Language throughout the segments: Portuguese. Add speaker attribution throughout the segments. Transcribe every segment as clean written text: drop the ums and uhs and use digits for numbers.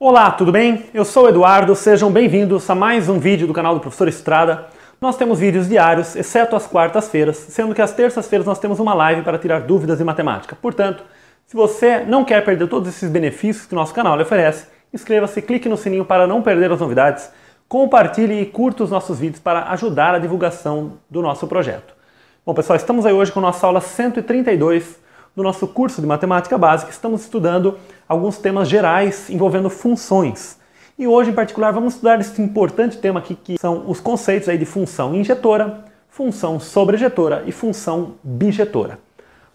Speaker 1: Olá, tudo bem? Eu sou o Eduardo, sejam bem-vindos a mais um vídeo do canal do Professor Estrada. Nós temos vídeos diários, exceto às quartas-feiras, sendo que às terças-feiras nós temos uma live para tirar dúvidas de matemática. Portanto, se você não quer perder todos esses benefícios que o nosso canal lhe oferece, inscreva-se, clique no sininho para não perder as novidades, compartilhe e curta os nossos vídeos para ajudar a divulgação do nosso projeto. Bom, pessoal, estamos aí hoje com a nossa aula 132 do nosso curso de Matemática Básica. Estamos estudando alguns temas gerais envolvendo funções. E hoje, em particular, vamos estudar esse importante tema aqui, que são os conceitos aí de função injetora, função sobrejetora e função bijetora.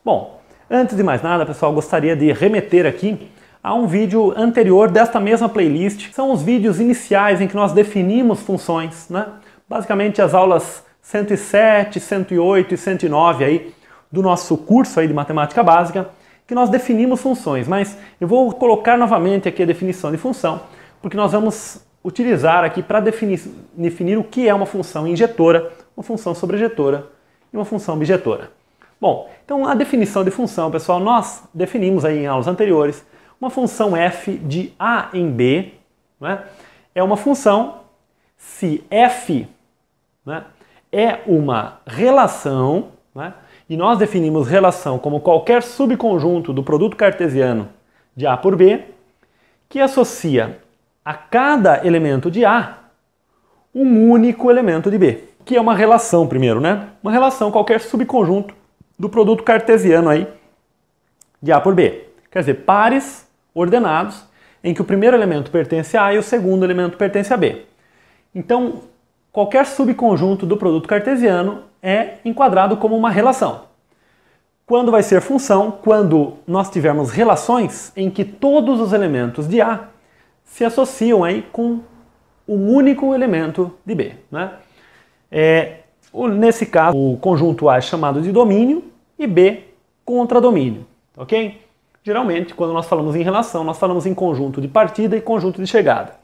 Speaker 1: Bom, antes de mais nada, pessoal, gostaria de remeter aqui a um vídeo anterior desta mesma playlist. São os vídeos iniciais em que nós definimos funções, né? Basicamente as aulas 107, 108 e 109 aí do nosso curso aí de Matemática Básica, que nós definimos funções, mas eu vou colocar novamente aqui a definição de função, porque nós vamos utilizar aqui para definir o que é uma função injetora, uma função sobrejetora e uma função bijetora. Bom, então a definição de função, pessoal, nós definimos aí em aulas anteriores uma função f de a em b, né? É uma função se f, né, é uma relação, né? E nós definimos relação como qualquer subconjunto do produto cartesiano de A por B, que associa a cada elemento de A um único elemento de B. Que é uma relação primeiro, né? Uma relação qualquer subconjunto do produto cartesiano aí de A por B. Quer dizer, pares ordenados em que o primeiro elemento pertence a A e o segundo elemento pertence a B. Então, qualquer subconjunto do produto cartesiano é enquadrado como uma relação. Quando vai ser função? Quando nós tivermos relações em que todos os elementos de A se associam aí com um único elemento de B, né? Nesse caso, o conjunto A é chamado de domínio e B contradomínio, ok? Geralmente, quando nós falamos em relação, nós falamos em conjunto de partida e conjunto de chegada.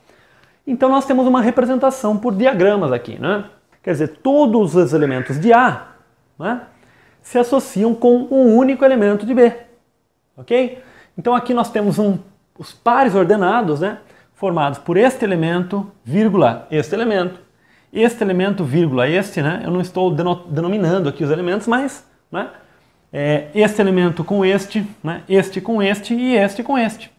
Speaker 1: Então nós temos uma representação por diagramas aqui, né? Quer dizer, todos os elementos de A, né, se associam com um único elemento de B, ok? Então aqui nós temos os pares ordenados, né, formados por este elemento, vírgula, este elemento, vírgula, este, né? Eu não estou denominando aqui os elementos, mas, né, este elemento com este, né, este com este e este com este.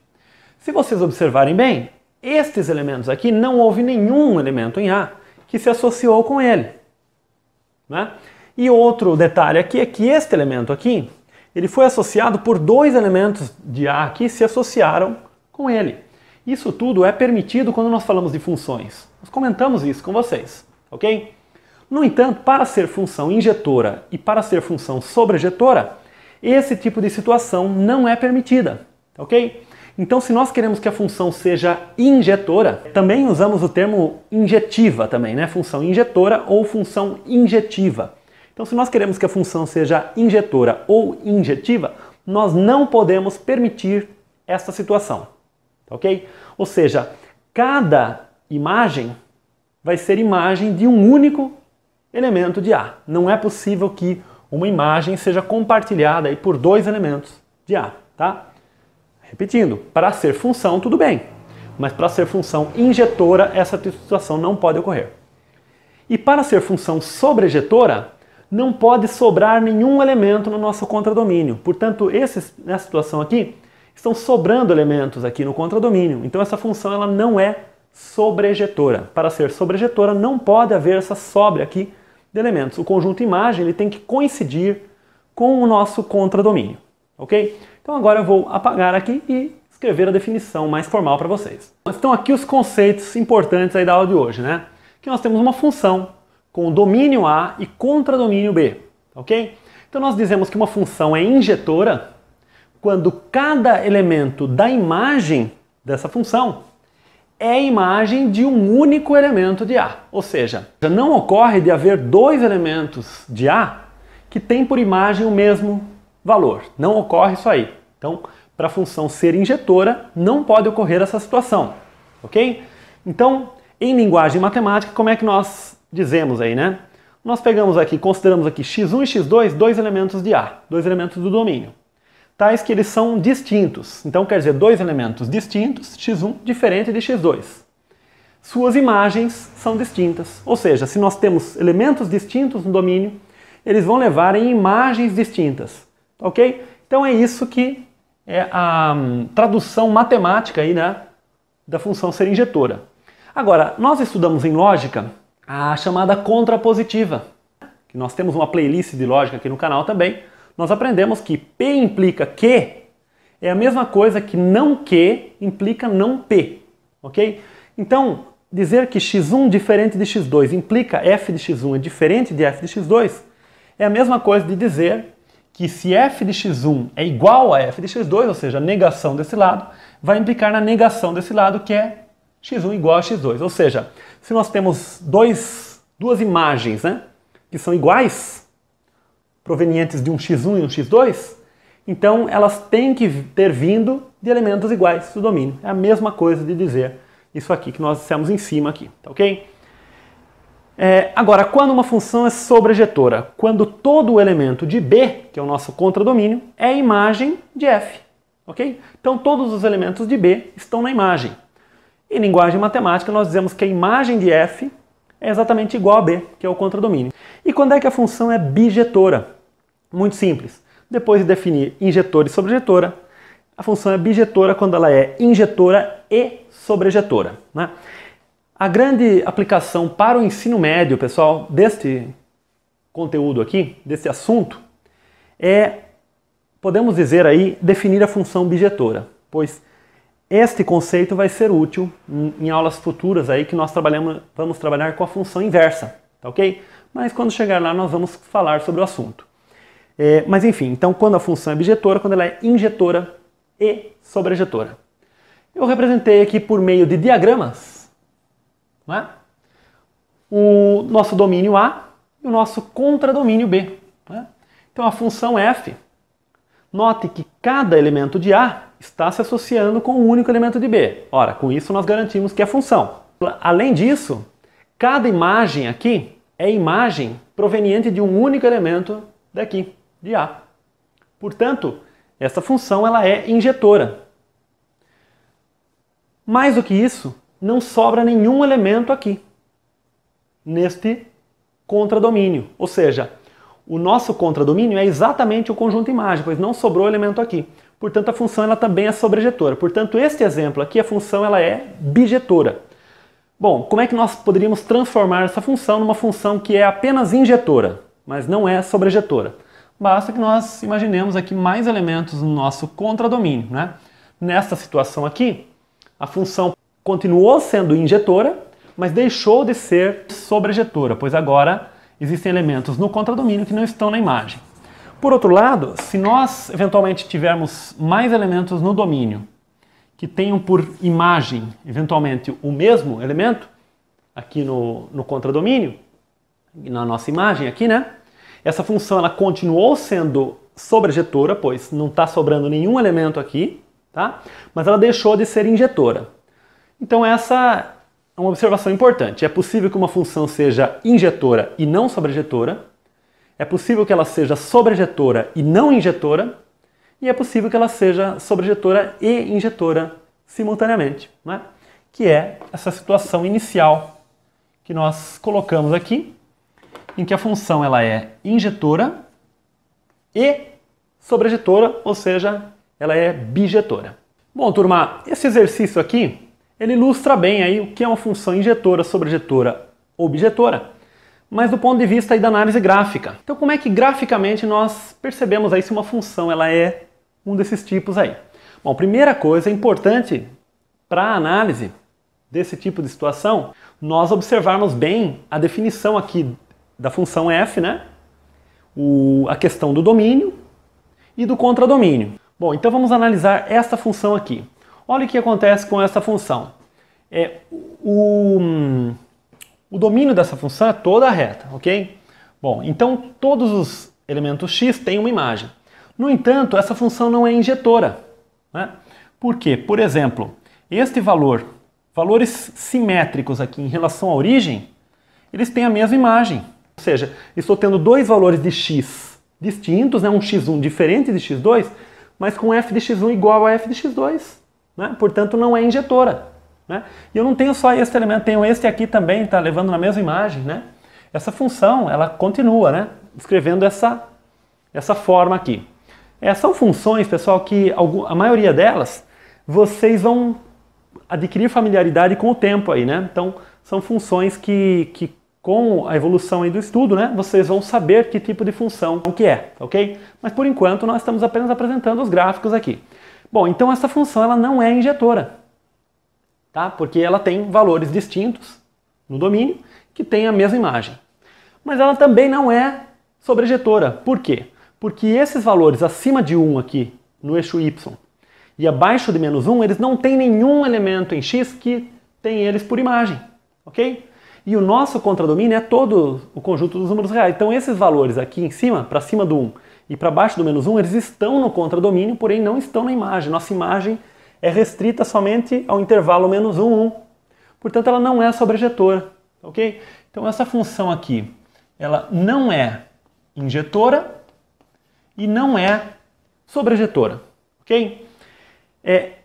Speaker 1: Se vocês observarem bem, estes elementos aqui, não houve nenhum elemento em A que se associou com ele, né? E outro detalhe aqui é que este elemento aqui, ele foi associado por dois elementos de A que se associaram com ele. Isso tudo é permitido quando nós falamos de funções. Nós comentamos isso com vocês, ok? No entanto, para ser função injetora e para ser função sobrejetora, esse tipo de situação não é permitida, ok? Então, se nós queremos que a função seja injetora, também usamos o termo injetiva também, né? Função injetora ou função injetiva. Então, se nós queremos que a função seja injetora ou injetiva, nós não podemos permitir essa situação, ok? Ou seja, cada imagem vai ser imagem de um único elemento de A. Não é possível que uma imagem seja compartilhada aí por dois elementos de A, tá? Repetindo, para ser função tudo bem, mas para ser função injetora essa situação não pode ocorrer. E para ser função sobrejetora, não pode sobrar nenhum elemento no nosso contradomínio. Portanto, nessa situação aqui, estão sobrando elementos aqui no contradomínio. Então essa função ela não é sobrejetora. Para ser sobrejetora não pode haver essa sobra aqui de elementos. O conjunto imagem ele tem que coincidir com o nosso contradomínio, ok? Então agora eu vou apagar aqui e escrever a definição mais formal para vocês. Estão aqui os conceitos importantes aí da aula de hoje, né? Que nós temos uma função com domínio A e contradomínio B, ok? Então nós dizemos que uma função é injetora quando cada elemento da imagem dessa função é imagem de um único elemento de A. Ou seja, não ocorre de haver dois elementos de A que têm por imagem o mesmo valor. Não ocorre isso aí. Então, para a função ser injetora, não pode ocorrer essa situação, ok? Então, em linguagem matemática, como é que nós dizemos aí, né? Nós pegamos aqui, consideramos aqui x1 e x2, dois elementos de A, dois elementos do domínio. tais que eles são distintos. Então quer dizer, dois elementos distintos, x1 diferente de x2. Suas imagens são distintas, ou seja, se nós temos elementos distintos no domínio, eles vão levar em imagens distintas, ok? Então é isso que é a tradução matemática aí, né, da função ser injetora. Agora, nós estudamos em lógica a chamada contrapositiva, que nós temos uma playlist de lógica aqui no canal também. Nós aprendemos que P implica que é a mesma coisa que não que implica não P, ok? Então, dizer que x1 diferente de x2 implica f de x1 é diferente de f de x2 é a mesma coisa de dizer que se f de x1 é igual a f de x2, ou seja, a negação desse lado, vai implicar na negação desse lado, que é x1 igual a x2. Ou seja, se nós temos duas imagens, né, que são iguais, provenientes de um x1 e um x2, então elas têm que ter vindo de elementos iguais do domínio. É a mesma coisa de dizer isso aqui que nós dissemos em cima aqui, tá ok? Agora, quando uma função é sobrejetora? Quando todo o elemento de B, que é o nosso contradomínio, é a imagem de f, ok? Então todos os elementos de B estão na imagem. Em linguagem matemática nós dizemos que a imagem de f é exatamente igual a B, que é o contradomínio. E quando é que a função é bijetora? Muito simples. Depois de definir injetora e sobrejetora, a função é bijetora quando ela é injetora e sobrejetora, né? A grande aplicação para o ensino médio, pessoal, deste conteúdo aqui, desse assunto, podemos dizer aí, definir a função bijetora, pois este conceito vai ser útil em aulas futuras aí que nós vamos trabalhar com a função inversa, tá ok? Mas quando chegar lá nós vamos falar sobre o assunto. Mas enfim, então quando a função é bijetora, quando ela é injetora e sobrejetora. Eu representei aqui por meio de diagramas, né, o nosso domínio A e o nosso contradomínio B, né? Então a função f, note que cada elemento de A está se associando com o único elemento de B. Ora, com isso nós garantimos que é função. Além disso, cada imagem aqui é imagem proveniente de um único elemento daqui, de A. Portanto, essa função ela é injetora. Mais do que isso, não sobra nenhum elemento aqui, neste contradomínio. Ou seja, o nosso contradomínio é exatamente o conjunto imagem, pois não sobrou elemento aqui. Portanto, a função ela também é sobrejetora. Portanto, este exemplo aqui, a função ela é bijetora. Bom, como é que nós poderíamos transformar essa função numa função que é apenas injetora, mas não é sobrejetora? Basta que nós imaginemos aqui mais elementos no nosso contradomínio, né? Nessa situação aqui, a função continuou sendo injetora, mas deixou de ser sobrejetora, pois agora existem elementos no contradomínio que não estão na imagem. Por outro lado, se nós eventualmente tivermos mais elementos no domínio que tenham por imagem, eventualmente, o mesmo elemento, aqui no contradomínio, na nossa imagem aqui, né? Essa função ela continuou sendo sobrejetora, pois não está sobrando nenhum elemento aqui, tá? Mas ela deixou de ser injetora. Então essa é uma observação importante. É possível que uma função seja injetora e não sobrejetora. É possível que ela seja sobrejetora e não injetora. E é possível que ela seja sobrejetora e injetora simultaneamente, né? Que é essa situação inicial que nós colocamos aqui, em que a função ela é injetora e sobrejetora, ou seja, ela é bijetora. Bom, turma, esse exercício aqui ele ilustra bem aí o que é uma função injetora, sobrejetora ou bijetora, mas do ponto de vista aí da análise gráfica. Então, como é que graficamente nós percebemos aí se uma função ela é um desses tipos aí? Bom, primeira coisa importante para a análise desse tipo de situação, nós observarmos bem a definição aqui da função f, né? A questão do domínio e do contradomínio. Bom, então vamos analisar esta função aqui. Olha o que acontece com essa função. O domínio dessa função é toda reta, ok? Bom, então todos os elementos x têm uma imagem. No entanto, essa função não é injetora, né? Por quê? Por exemplo, este valores simétricos aqui em relação à origem, eles têm a mesma imagem. Ou seja, estou tendo dois valores de x distintos, né? Um x1 diferente de x2, mas com f de x1 igual a f de x2. Né? Portanto, não é injetora. Né? E eu não tenho só este elemento, tenho este aqui também, está levando na mesma imagem. Né? Essa função, ela continua, né? Escrevendo essa forma aqui. São funções, pessoal, que a maioria delas vocês vão adquirir familiaridade com o tempo aí, né? Então, são funções que com a evolução aí do estudo, né, vocês vão saber que tipo de função que é, ok? Mas por enquanto nós estamos apenas apresentando os gráficos aqui. Bom, então essa função ela não é injetora, tá? Porque ela tem valores distintos no domínio que tem a mesma imagem. Mas ela também não é sobrejetora. Por quê? Porque esses valores acima de 1 aqui, no eixo y, e abaixo de menos 1, eles não têm nenhum elemento em x que tem eles por imagem, ok? E o nosso contradomínio é todo o conjunto dos números reais. Então esses valores aqui em cima, para cima do 1 e para baixo do menos 1, eles estão no contradomínio, porém não estão na imagem. Nossa imagem é restrita somente ao intervalo menos 1, 1. Portanto, ela não é sobrejetora, ok? Então essa função aqui, ela não é injetora e não é sobrejetora, ok?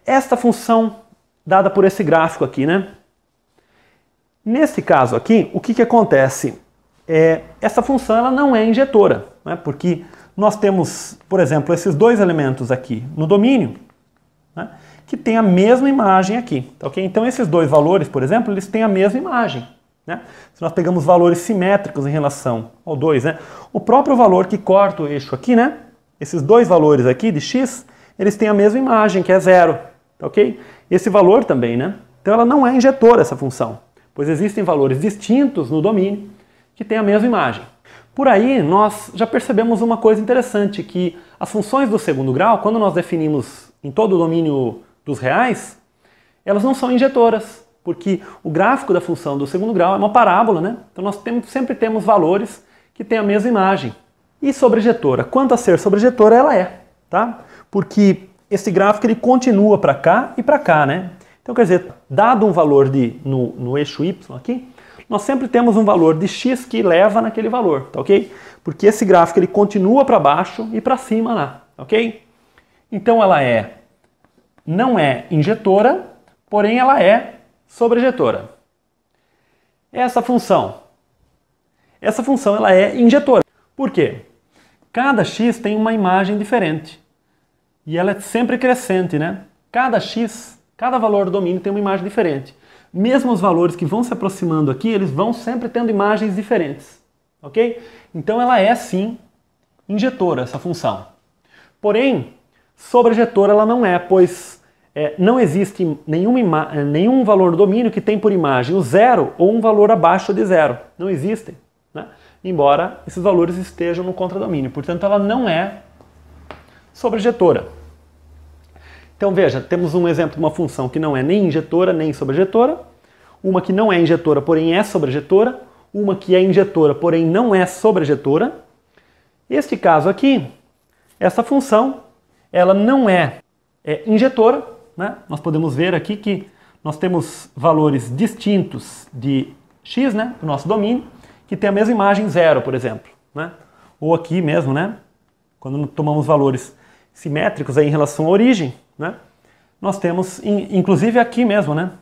Speaker 1: Esta função dada por esse gráfico aqui, né? Nesse caso aqui, o que acontece? Essa função ela não é injetora, né? Porque nós temos, por exemplo, esses dois elementos aqui no domínio, né? Que tem a mesma imagem aqui, ok? Então esses dois valores, por exemplo, eles têm a mesma imagem, né? Se nós pegamos valores simétricos em relação ao 2, né? O próprio valor que corta o eixo aqui, né? Esses dois valores aqui de x, eles têm a mesma imagem, que é 0, ok? Esse valor também, né? Então ela não é injetora, essa função, pois existem valores distintos no domínio que têm a mesma imagem. Por aí, nós já percebemos uma coisa interessante, que as funções do segundo grau, quando nós definimos em todo o domínio dos reais, elas não são injetoras, porque o gráfico da função do segundo grau é uma parábola, né? Então nós sempre temos valores que têm a mesma imagem. E sobrejetora? Quanto a ser sobrejetora, ela é, tá? Porque esse gráfico ele continua para cá e para cá, né? Então, quer dizer, dado um valor no eixo y aqui, nós sempre temos um valor de x que leva naquele valor, tá ok? Porque esse gráfico ele continua para baixo e para cima lá, ok? Então ela não é injetora, porém ela é sobrejetora. Essa função ela é injetora. Por quê? Cada x tem uma imagem diferente. E ela é sempre crescente, né? Cada valor do domínio tem uma imagem diferente. Mesmo os valores que vão se aproximando aqui, eles vão sempre tendo imagens diferentes, ok? Então ela é sim injetora, essa função. Porém, sobrejetora ela não é, pois não existe nenhum valor no domínio que tem por imagem o 0 ou um valor abaixo de 0. Não existem, né? Embora esses valores estejam no contradomínio. Portanto, ela não é sobrejetora. Então veja, temos um exemplo de uma função que não é nem injetora nem sobrejetora, uma que não é injetora, porém é sobrejetora, uma que é injetora, porém não é sobrejetora. Este caso aqui, essa função, ela não é injetora, né? Nós podemos ver aqui que nós temos valores distintos de x, né, do nosso domínio, que tem a mesma imagem 0, por exemplo, né? Ou aqui mesmo, né, quando tomamos valores simétricos aí em relação à origem, né? Nós temos, inclusive aqui mesmo, né?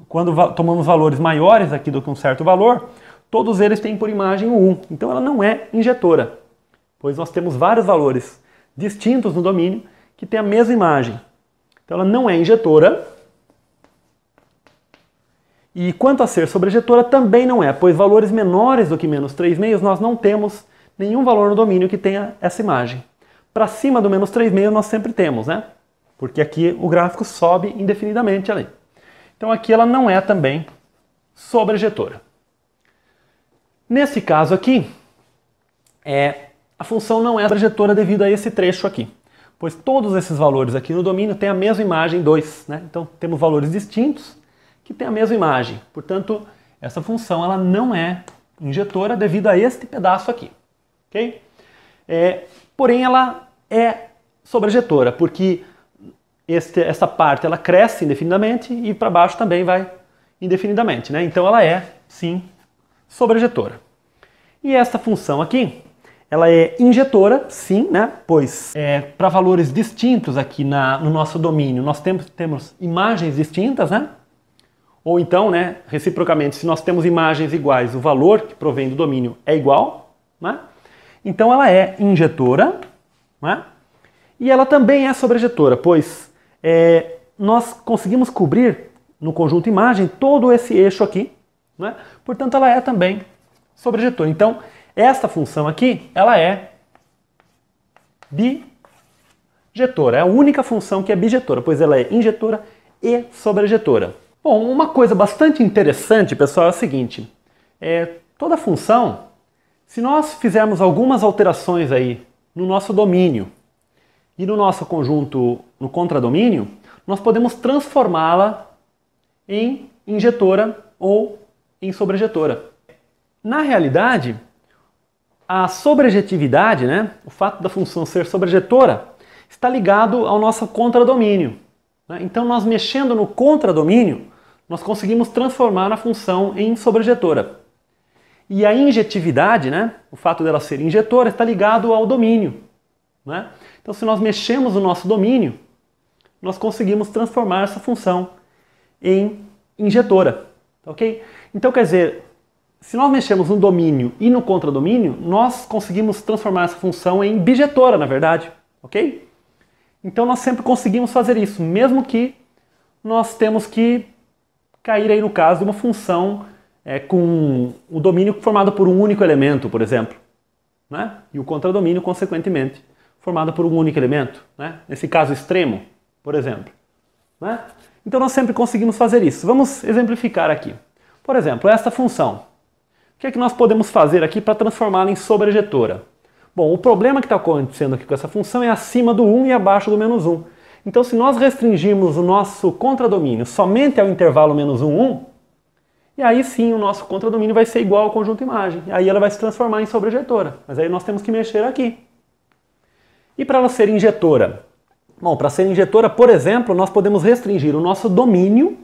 Speaker 1: Quando tomamos valores maiores aqui do que um certo valor, todos eles têm por imagem o 1. Então ela não é injetora, pois nós temos vários valores distintos no domínio que têm a mesma imagem. Então ela não é injetora. E quanto a ser sobrejetora, também não é, pois valores menores do que menos 3/2 nós não temos nenhum valor no domínio que tenha essa imagem. Para cima do menos 3/2 nós sempre temos, né? Porque aqui o gráfico sobe indefinidamente ali. Então aqui ela não é também sobrejetora. Nesse caso aqui, a função não é sobrejetora devido a esse trecho aqui, pois todos esses valores aqui no domínio têm a mesma imagem 2, né? Então temos valores distintos que têm a mesma imagem. Portanto, essa função ela não é injetora devido a este pedaço aqui, ok? Porém, ela é sobrejetora, porque essa parte ela cresce indefinidamente e para baixo também vai indefinidamente, né? Então ela é, sim, sobrejetora. E esta função aqui, ela é injetora, sim, né? Pois para valores distintos aqui no nosso domínio, nós temos imagens distintas, né? Ou então, né, reciprocamente, se nós temos imagens iguais, o valor que provém do domínio é igual, né? Então ela é injetora, né? E ela também é sobrejetora, pois nós conseguimos cobrir no conjunto imagem todo esse eixo aqui, né? Portanto, ela é também sobrejetora. Então, esta função aqui, ela é bijetora. É a única função que é bijetora, pois ela é injetora e sobrejetora. Bom, uma coisa bastante interessante, pessoal, é o seguinte. Toda função, se nós fizermos algumas alterações aí no nosso domínio e no nosso conjunto, no contradomínio, nós podemos transformá-la em injetora ou em sobrejetora. Na realidade, a sobrejetividade, né, o fato da função ser sobrejetora, está ligado ao nosso contradomínio. Então, nós mexendo no contradomínio, nós conseguimos transformar a função em sobrejetora. E a injetividade, né, o fato dela ser injetora, está ligado ao domínio. Né? Então, se nós mexemos no nosso domínio, nós conseguimos transformar essa função em injetora. Ok? Então, quer dizer, se nós mexemos no domínio e no contradomínio, nós conseguimos transformar essa função em bijetora, na verdade. Ok? Então, nós sempre conseguimos fazer isso, mesmo que nós temos que cair aí no caso de uma função com o domínio formado por um único elemento, por exemplo, né? E o contradomínio, consequentemente, formado por um único elemento, né? Nesse caso extremo, por exemplo. Né? Então nós sempre conseguimos fazer isso. Vamos exemplificar aqui. Por exemplo, esta função. O que é que nós podemos fazer aqui para transformá-la em sobrejetora? Bom, o problema que está acontecendo aqui com essa função é acima do 1 e abaixo do menos 1. Então, se nós restringirmos o nosso contradomínio somente ao intervalo menos 1, 1, e aí sim o nosso contradomínio vai ser igual ao conjunto imagem. Aí ela vai se transformar em sobrejetora. Mas aí nós temos que mexer aqui. E para ela ser injetora? Bom, para ser injetora, por exemplo, nós podemos restringir o nosso domínio,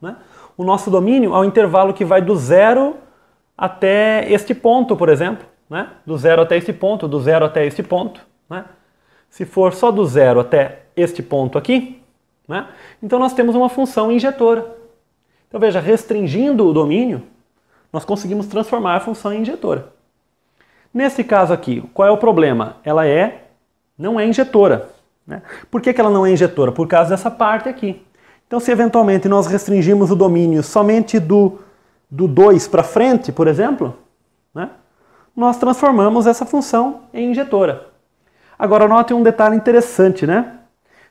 Speaker 1: né? O nosso domínio ao intervalo que vai do 0 até este ponto, por exemplo. Né? Do 0 até este ponto, do 0 até este ponto. Né? Se for só do 0 até este ponto aqui, né? Então nós temos uma função injetora. Então veja, restringindo o domínio, nós conseguimos transformar a função em injetora. Nesse caso aqui, qual é o problema? Ela não é injetora. Né? Por que ela não é injetora? Por causa dessa parte aqui. Então se eventualmente nós restringirmos o domínio somente do 2 para frente, por exemplo, né? Nós transformamos essa função em injetora. Agora note um detalhe interessante, né?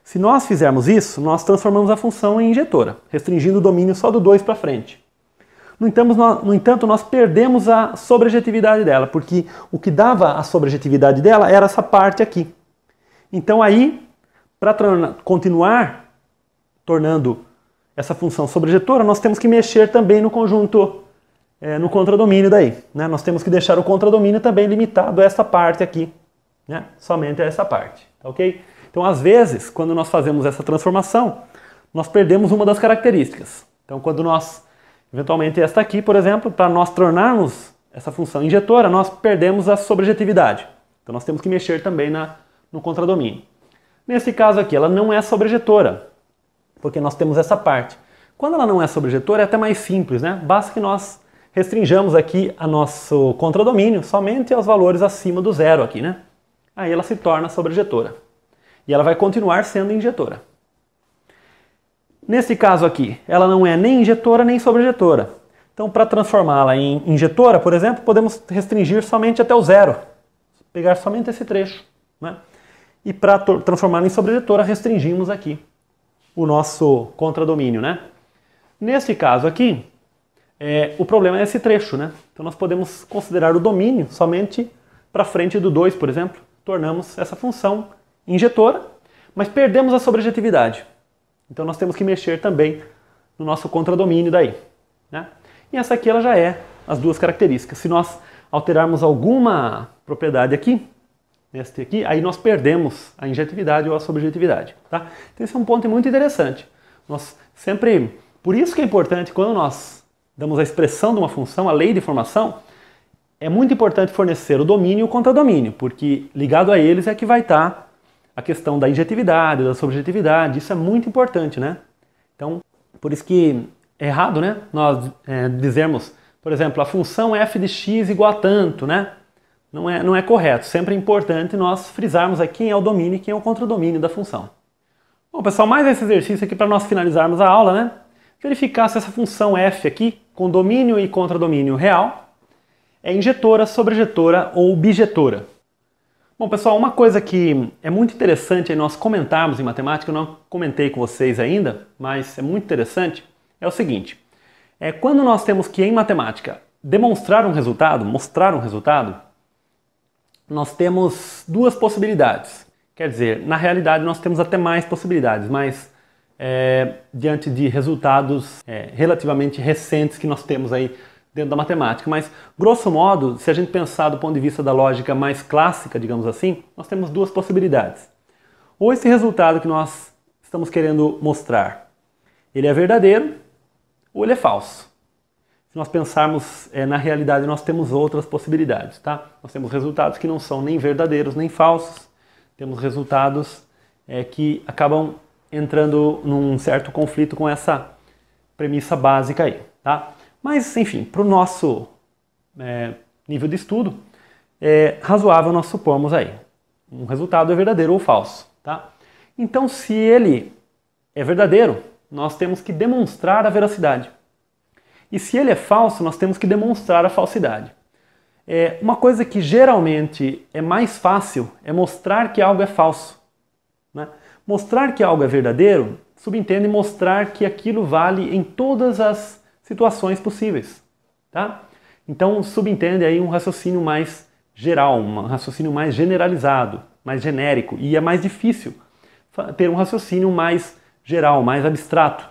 Speaker 1: Se nós fizermos isso, nós transformamos a função em injetora, restringindo o domínio só do 2 para frente. No entanto, nós perdemos a sobrejetividade dela, porque o que dava a sobrejetividade dela era essa parte aqui. Então aí, para continuar tornando essa função sobrejetora, nós temos que mexer também no conjunto, no contradomínio daí. Né? Nós temos que deixar o contradomínio também limitado a essa parte aqui. Né? Somente a essa parte, tá ok? Então, às vezes, quando nós fazemos essa transformação, nós perdemos uma das características. Então, quando nós, eventualmente esta aqui, por exemplo, para nós tornarmos essa função injetora, nós perdemos a sobrejetividade. Então, nós temos que mexer também no contradomínio. Nesse caso aqui, ela não é sobrejetora, porque nós temos essa parte. Quando ela não é sobrejetora, é até mais simples, né? Basta que nós restringamos aqui a nosso contradomínio somente aos valores acima do 0 aqui, né? Aí ela se torna sobrejetora. E ela vai continuar sendo injetora. Nesse caso aqui, ela não é nem injetora nem sobrejetora. Então, para transformá-la em injetora, por exemplo, podemos restringir somente até o 0. Pegar somente esse trecho. Né? E para transformá-la em sobrejetora, restringimos aqui o nosso contradomínio. Né? Nesse caso aqui, o problema é esse trecho. Né? Então, nós podemos considerar o domínio somente para frente do 2, por exemplo. Tornamos essa função injetora, mas perdemos a sobrejetividade. Então nós temos que mexer também no nosso contradomínio daí. Né? E essa aqui ela já é as duas características. Se nós alterarmos alguma propriedade aqui, neste aqui, aí nós perdemos a injetividade ou a sobrejetividade. Tá? Então esse é um ponto muito interessante. Nós sempre, por isso que é importante quando nós damos a expressão de uma função, a lei de formação, é muito importante fornecer o domínio e o contradomínio, porque ligado a eles é que vai estar a questão da injetividade, da subjetividade, isso é muito importante, né? Então, por isso que é errado, né? Nós dizermos, por exemplo, a função f de x igual a tanto, né? Não é correto, sempre é importante nós frisarmos aqui quem é o domínio e quem é o contradomínio da função. Bom, pessoal, mais esse exercício aqui para nós finalizarmos a aula, né? Verificar se essa função f aqui, com domínio e contradomínio real, é injetora, sobrejetora ou bijetora. Bom, pessoal, uma coisa que é muito interessante nós comentarmos em matemática, eu não comentei com vocês ainda, mas é muito interessante, é o seguinte. Quando nós temos que, em matemática, demonstrar um resultado, mostrar um resultado, nós temos duas possibilidades. Quer dizer, na realidade nós temos até mais possibilidades, mas diante de resultados relativamente recentes que nós temos aí dentro da matemática. Mas, grosso modo, se a gente pensar do ponto de vista da lógica mais clássica, digamos assim, nós temos duas possibilidades. Ou esse resultado que nós estamos querendo mostrar, ele é verdadeiro ou ele é falso. Se nós pensarmos na realidade, nós temos outras possibilidades, tá? Nós temos resultados que não são nem verdadeiros nem falsos, temos resultados que acabam entrando num certo conflito com essa premissa básica aí, tá? Mas, enfim, para o nosso nível de estudo, é razoável nós supormos aí. Um resultado é verdadeiro ou falso, tá? Então, se ele é verdadeiro, nós temos que demonstrar a veracidade. E se ele é falso, nós temos que demonstrar a falsidade. Uma coisa que geralmente é mais fácil é mostrar que algo é falso, né? Mostrar que algo é verdadeiro subentende mostrar que aquilo vale em todas as situações possíveis, tá? Então subentende aí um raciocínio mais geral, um raciocínio mais generalizado, mais genérico, e é mais difícil ter um raciocínio mais geral, mais abstrato.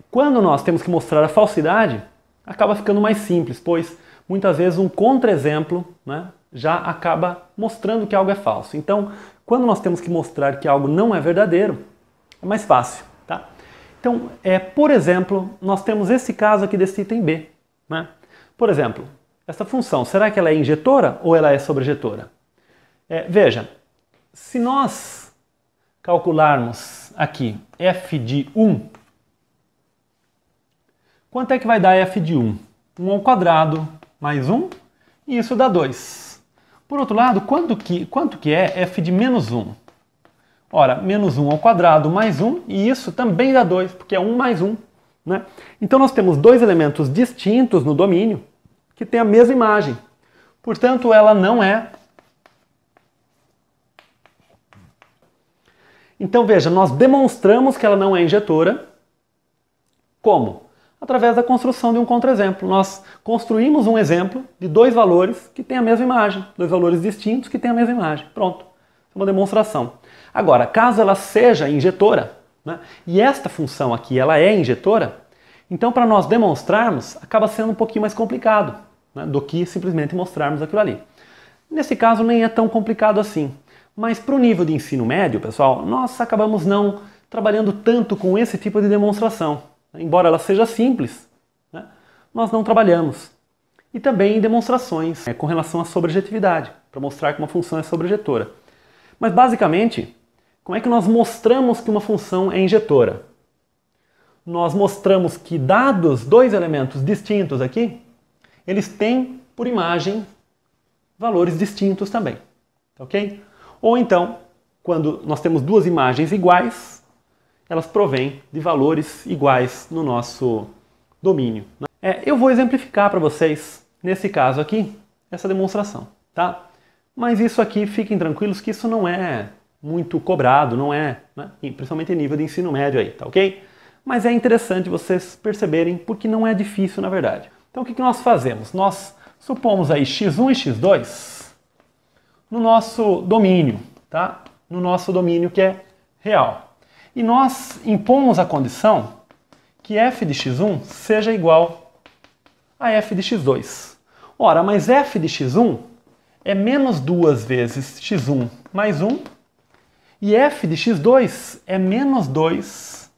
Speaker 1: Quando nós temos que mostrar a falsidade, acaba ficando mais simples, pois muitas vezes um contra-exemplo, né, já acaba mostrando que algo é falso. Então, quando nós temos que mostrar que algo não é verdadeiro, é mais fácil, tá? Então, por exemplo, nós temos esse caso aqui desse item B, né? Por exemplo, essa função, será que ela é injetora ou ela é sobrejetora? Veja, se nós calcularmos aqui f de 1, quanto é que vai dar f de 1? 1 ao quadrado mais 1, e isso dá 2. Por outro lado, quanto que é f de menos 1? Ora, menos 1 ao quadrado mais 1, e isso também dá 2, porque é 1 mais 1. Né? Então nós temos dois elementos distintos no domínio que têm a mesma imagem. Portanto, ela não é... Então veja, nós demonstramos que ela não é injetora. Como? Através da construção de um contra-exemplo. Nós construímos um exemplo de dois valores que têm a mesma imagem, dois valores distintos que têm a mesma imagem. Pronto, é uma demonstração. Agora, caso ela seja injetora, né, e esta função aqui ela é injetora, então para nós demonstrarmos acaba sendo um pouquinho mais complicado, né, do que simplesmente mostrarmos aquilo ali. Nesse caso nem é tão complicado assim, mas para o nível de ensino médio, pessoal, nós acabamos não trabalhando tanto com esse tipo de demonstração. Embora ela seja simples, né, nós não trabalhamos. E também em demonstrações com relação à sobrejetividade, para mostrar que uma função é sobrejetora. Mas basicamente, como é que nós mostramos que uma função é injetora? Nós mostramos que, dados dois elementos distintos aqui, eles têm, por imagem, valores distintos também. Ok? Ou então, quando nós temos duas imagens iguais, elas provêm de valores iguais no nosso domínio. Eu vou exemplificar para vocês, nesse caso aqui, essa demonstração, tá? Mas isso aqui, fiquem tranquilos que isso não é muito cobrado, não é, né? Principalmente em nível de ensino médio aí, tá ok? Mas é interessante vocês perceberem porque não é difícil na verdade. Então o que nós fazemos? Nós supomos aí x1 e x2 no nosso domínio, tá? No nosso domínio que é real. E nós impomos a condição que f de x1 seja igual a f de x2. Ora, mas f de x1 é menos 2 vezes x1 mais 1, e f de x2 é menos 2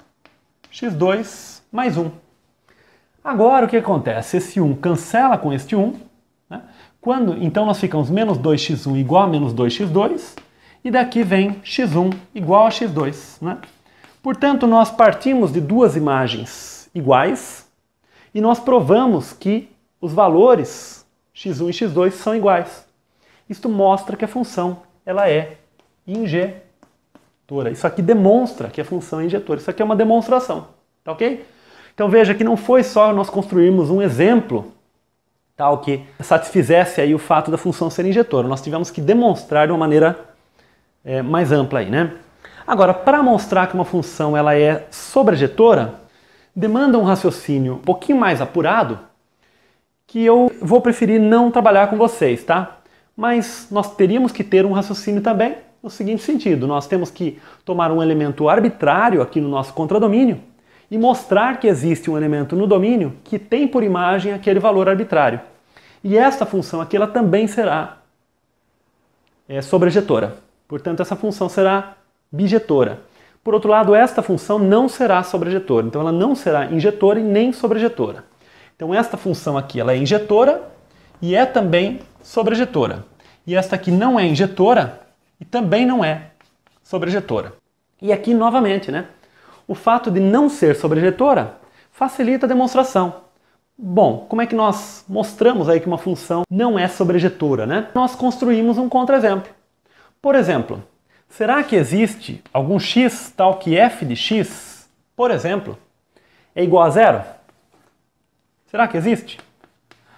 Speaker 1: x2 mais 1. Agora o que acontece? Esse 1 cancela com este 1, Então nós ficamos menos 2x1 igual a menos 2x2, e daqui vem x1 igual a x2. Né? Portanto, nós partimos de duas imagens iguais, e nós provamos que os valores x1 e x2 são iguais. Isto mostra que a função ela é injetora. Isso aqui demonstra que a função é injetora. Isso aqui é uma demonstração, tá ok? Então veja que não foi só nós construirmos um exemplo tal que satisfizesse aí o fato da função ser injetora. Nós tivemos que demonstrar de uma maneira mais ampla aí, né? Agora, para mostrar que uma função ela é sobrejetora, demanda um raciocínio um pouquinho mais apurado, que eu vou preferir não trabalhar com vocês, tá? Mas nós teríamos que ter um raciocínio também no seguinte sentido: nós temos que tomar um elemento arbitrário aqui no nosso contradomínio e mostrar que existe um elemento no domínio que tem por imagem aquele valor arbitrário. E esta função aqui ela também será sobrejetora. Portanto, essa função será bijetora. Por outro lado, esta função não será sobrejetora. Então, ela não será injetora e nem sobrejetora. Então, esta função aqui ela é injetora e é também sobrejetora. E esta aqui não é injetora e também não é sobrejetora. E aqui, novamente, né? O fato de não ser sobrejetora facilita a demonstração. Bom, como é que nós mostramos aí que uma função não é sobrejetora, né? Nós construímos um contra-exemplo. Por exemplo, será que existe algum x tal que f de x, por exemplo, é igual a zero? Será que existe?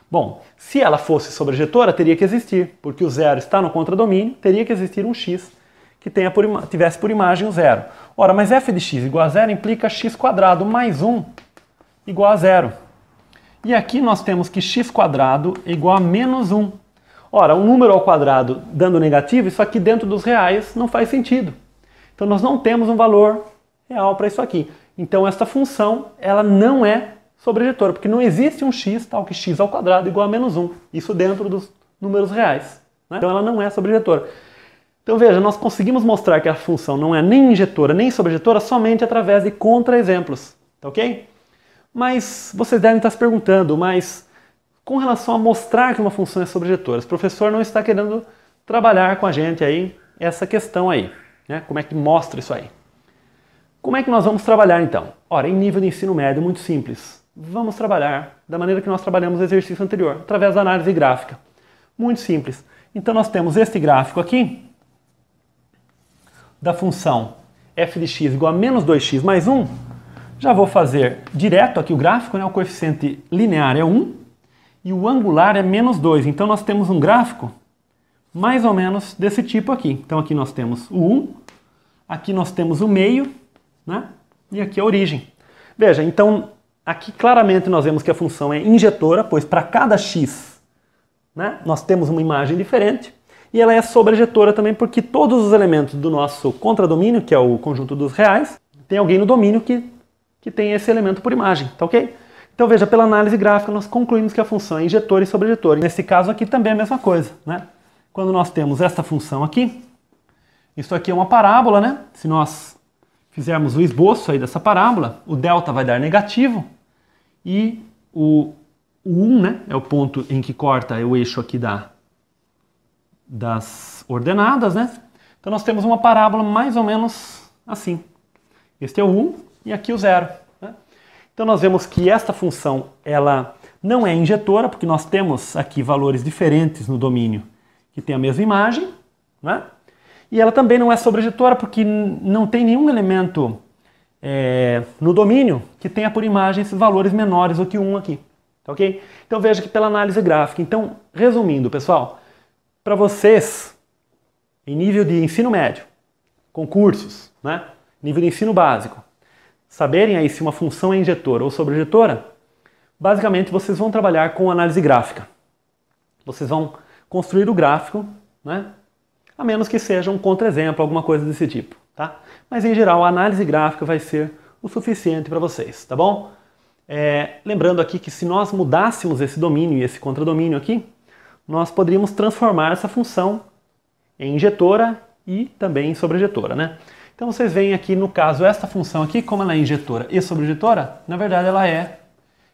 Speaker 1: Bom, se ela fosse sobrejetora, teria que existir, porque o zero está no contradomínio, teria que existir um x que tivesse por imagem o zero. Ora, mas f de x igual a zero implica x² mais 1 igual a zero. E aqui nós temos que x² é igual a menos 1. Ora, um número ao quadrado dando negativo, isso aqui dentro dos reais não faz sentido. Então nós não temos um valor real para isso aqui. Então esta função ela não é sobrejetora, porque não existe um x tal que x² igual a menos 1. Isso dentro dos números reais. Né? Então ela não é sobrejetora. Então veja, nós conseguimos mostrar que a função não é nem injetora nem sobrejetora somente através de contra-exemplos. Tá ok? Mas vocês devem estar se perguntando, mas com relação a mostrar que uma função é sobrejetora, o professor não está querendo trabalhar com a gente aí essa questão aí. Né? Como é que mostra isso aí? Como é que nós vamos trabalhar então? Ora, em nível de ensino médio, muito simples. Vamos trabalhar da maneira que nós trabalhamos no exercício anterior, através da análise gráfica. Muito simples. Então nós temos este gráfico aqui, da função f de x igual a menos 2x mais 1. Já vou fazer direto aqui o gráfico, né? O coeficiente linear é 1 e o angular é menos 2. Então nós temos um gráfico mais ou menos desse tipo aqui. Então aqui nós temos o 1, aqui nós temos o meio, né? E aqui a origem. Veja, então aqui claramente nós vemos que a função é injetora, pois para cada x, né, nós temos uma imagem diferente. E ela é sobrejetora também porque todos os elementos do nosso contradomínio, que é o conjunto dos reais, tem alguém no domínio que tem esse elemento por imagem, tá ok? Então veja, pela análise gráfica nós concluímos que a função é injetora e sobrejetora. Nesse caso aqui também é a mesma coisa, né? Quando nós temos esta função aqui, isso aqui é uma parábola, né? Se nós fizermos o esboço aí dessa parábola, o delta vai dar negativo e o 1, né, é o ponto em que corta o eixo aqui das ordenadas, né? Então nós temos uma parábola mais ou menos assim. Este é o 1 e aqui o 0. Né? Então nós vemos que esta função ela não é injetora, porque nós temos aqui valores diferentes no domínio que tem a mesma imagem, né? E ela também não é sobrejetora, porque não tem nenhum elemento no domínio que tenha por imagem esses valores menores do que 1 aqui. Tá ok? Então veja que pela análise gráfica. Então, resumindo, pessoal, para vocês, em nível de ensino médio, concursos, né? Nível de ensino básico, saberem aí se uma função é injetora ou sobrejetora, basicamente vocês vão trabalhar com análise gráfica. Vocês vão construir o gráfico, né? A menos que seja um contra-exemplo, alguma coisa desse tipo, tá? Mas em geral a análise gráfica vai ser o suficiente para vocês, tá bom? Lembrando aqui que se nós mudássemos esse domínio e esse contradomínio aqui, nós poderíamos transformar essa função em injetora e também em sobrejetora, né? Então vocês veem aqui no caso esta função aqui, como ela é injetora e sobrejetora, na verdade ela é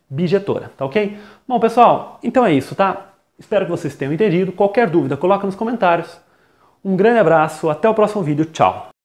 Speaker 1: bijetora, tá ok? Bom pessoal, então é isso, tá? Espero que vocês tenham entendido. Qualquer dúvida, coloca nos comentários. Um grande abraço, até o próximo vídeo, tchau!